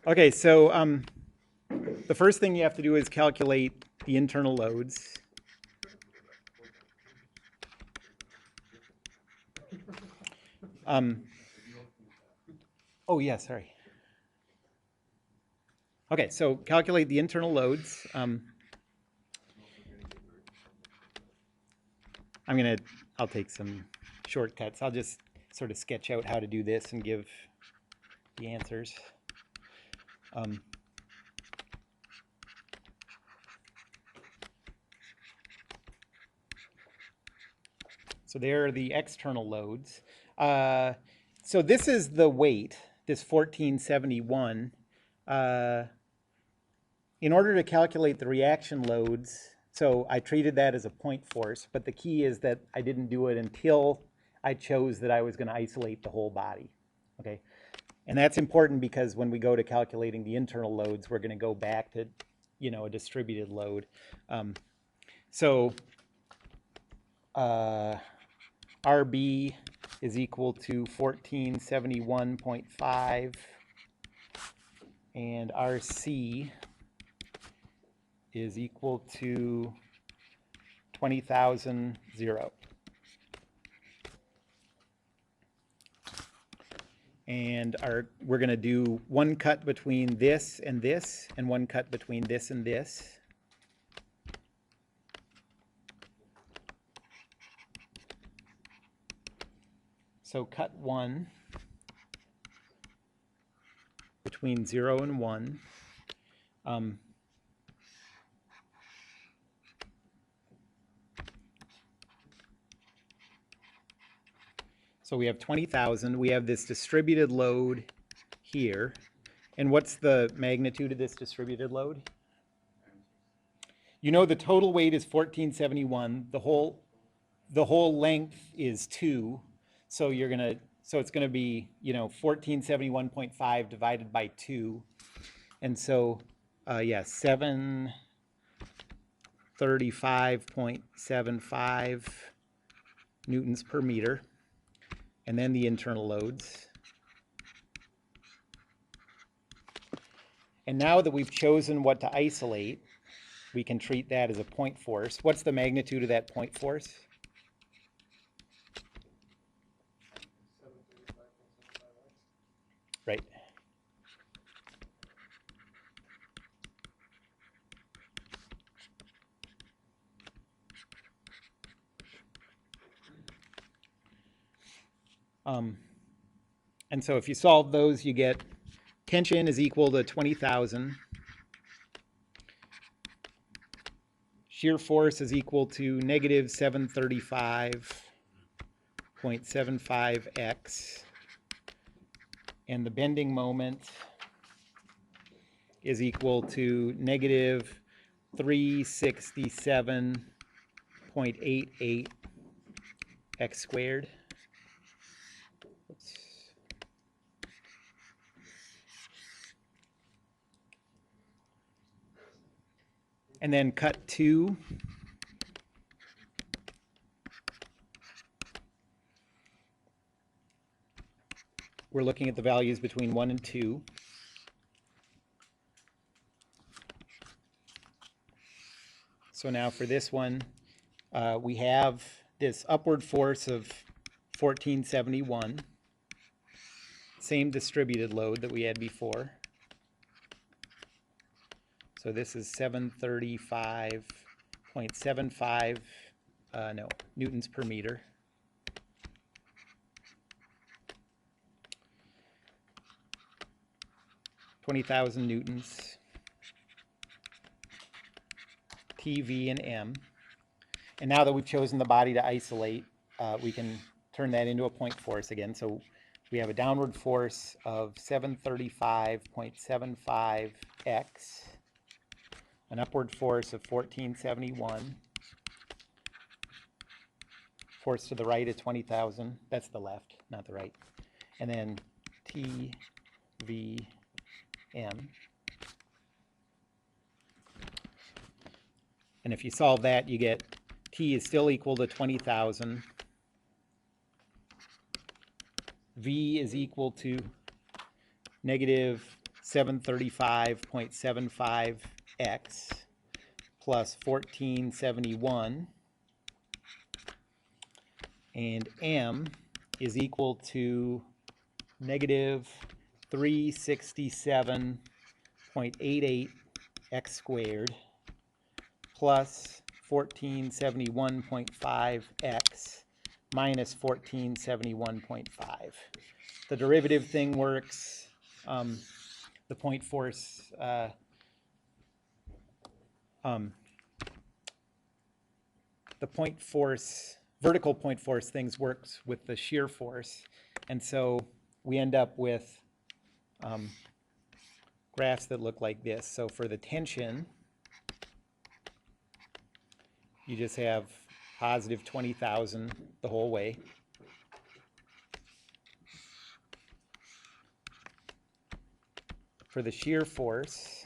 Okay, so the first thing you have to do is calculate the internal loads. Oh, yeah, sorry. Okay, so calculate the internal loads. I'll take some shortcuts. I'll just sort of sketch out how to do this and give the answers. So there are the external loads. So this is the weight, this 1471. In order to calculate the reaction loads, so I treated that as a point force, but the key is that I didn't do it until I chose that I was going to isolate the whole body. Okay, and that's important because when we go to calculating the internal loads, we're going to go back to, a distributed load. RB is equal to 1471.5, and RC is equal to 20,000, 0. And we're going to do one cut between this, and one cut between this and this. So cut 1 between 0 and 1. So we have 20,000. We have this distributed load here. And what's the magnitude of this distributed load? You know the total weight is 1471. The whole length is 2. So it's gonna be 1471.5 divided by 2. And so 735.75 newtons per meter. And then the internal loads. And now that we've chosen what to isolate, we can treat that as a point force. What's the magnitude of that point force? Right. And so if you solve those, you get tension is equal to 20,000. Shear force is equal to negative 735.75x. And the bending moment is equal to negative 367.88 x squared. Oops. And then cut 2. We're looking at the values between 1 and 2. So now for this one, we have this upward force of 1471, same distributed load that we had before. So this is 735.75 newtons per meter. $20,000 newtons, T, V, and M. And now that we've chosen the body to isolate, we can turn that into a point force again. So we have a downward force of 735.75 x, an upward force of 1471, force to the right at 20,000. That's the left, not the right. And then T, V, M. And if you solve that, you get T is still equal to 20,000. V is equal to negative 735.75x plus 1471, and m is equal to negative 367.88 x squared plus 1471.5x minus 1471.5. The derivative thing works. The point force, vertical point force things works with the shear force. And so we end up with graphs that look like this. So for the tension, you just have positive 20,000 the whole way. For the shear force,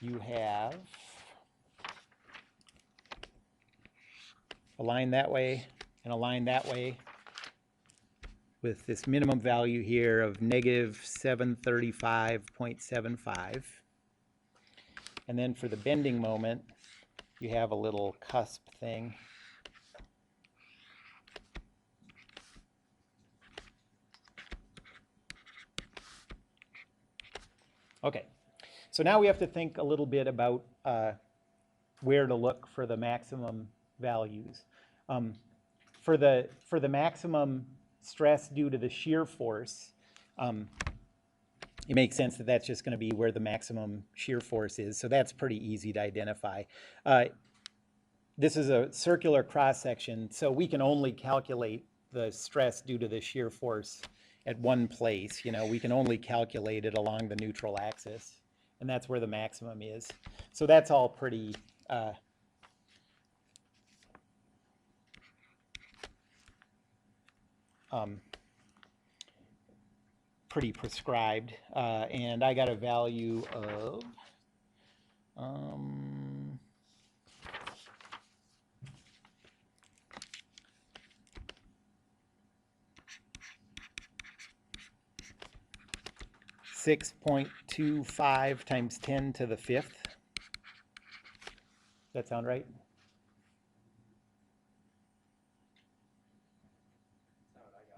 you have a line that way and a line that way with this minimum value here of negative 735.75. And then for the bending moment, you have a little cusp thing. Okay, so now we have to think a little bit about where to look for the maximum values. For the maximum stress due to the shear force, it makes sense that that's just going to be where the maximum shear force is. So that's pretty easy to identify. This is a circular cross section, so we can only calculate the stress due to the shear force at one place. You know, we can only calculate it along the neutral axis, and that's where the maximum is. So that's all pretty pretty prescribed, and I got a value of 6.25 times 10 to the 5th. Does that sound right?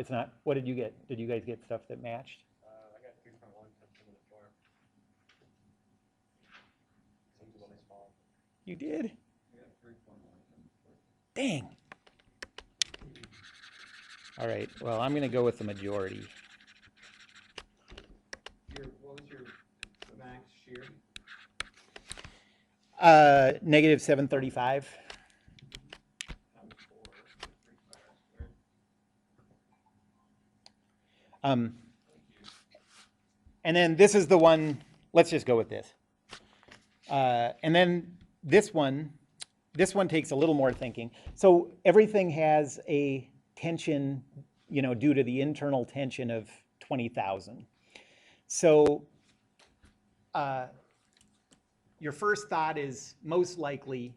It's not. What did you get? Did you guys get stuff that matched? I got 3.1 times 10 to the 4. Seems a little small. You did? I got 3.1 times 4. Dang. All right. Well, I'm going to go with the majority. What was your max shear? Negative 735. Times 4. 3.1 squared. And then this is the one, let's just go with this. And then this one takes a little more thinking. So everything has a tension, you know, due to the internal tension of 20,000. So your first thought is most likely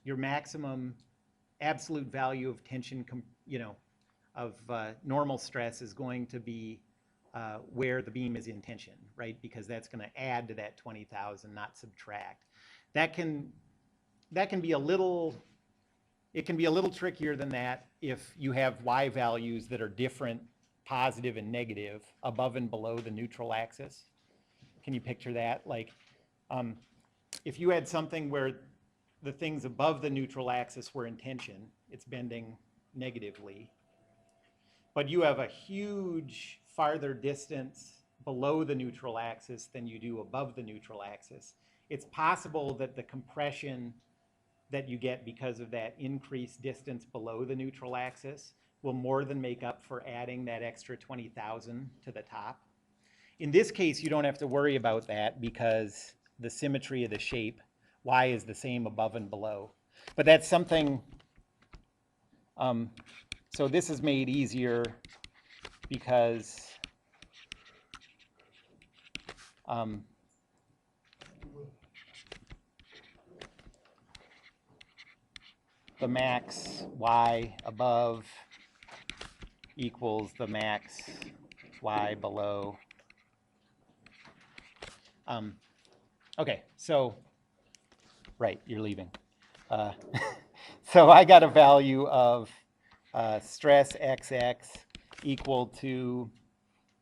your maximum absolute value of tension, you know, of normal stress is going to be where the beam is in tension, right? Because that's going to add to that 20,000, not subtract. That can be a little, it can be a little trickier than that if you have y values that are different, positive and negative, above and below the neutral axis. Can you picture that? Like, if you had something where the things above the neutral axis were in tension, it's bending negatively. But you have a huge farther distance below the neutral axis than you do above the neutral axis. It's possible that the compression that you get because of that increased distance below the neutral axis will more than make up for adding that extra 20,000 to the top. In this case, you don't have to worry about that because the symmetry of the shape, y is the same above and below. But that's something, so this is made easier because the max y above equals the max lie below. Okay, so, right, you're leaving. So I got a value of stress XX equal to,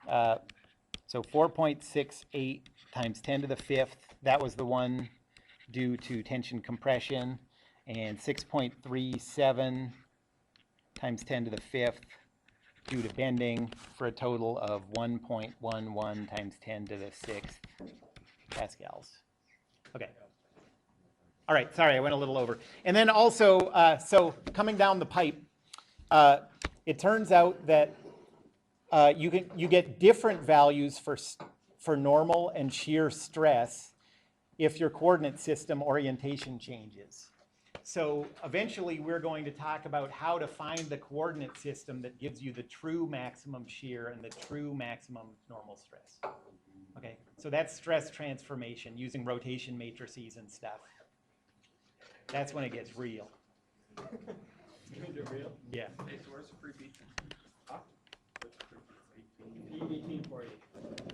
so 4.68 times 10 to the fifth. That was the one due to tension compression, and 6.37 times 10 to the fifth due to bending, for a total of 1.11 times 10 to the sixth pascals. Okay. All right, sorry, I went a little over. And then also, so coming down the pipe, it turns out that you get different values for normal and shear stress if your coordinate system orientation changes. So eventually we're going to talk about how to find the coordinate system that gives you the true maximum shear and the true maximum normal stress. Okay, so that's stress transformation using rotation matrices and stuff. That's when it gets real. You mean the real? Yeah. Okay, so where's the free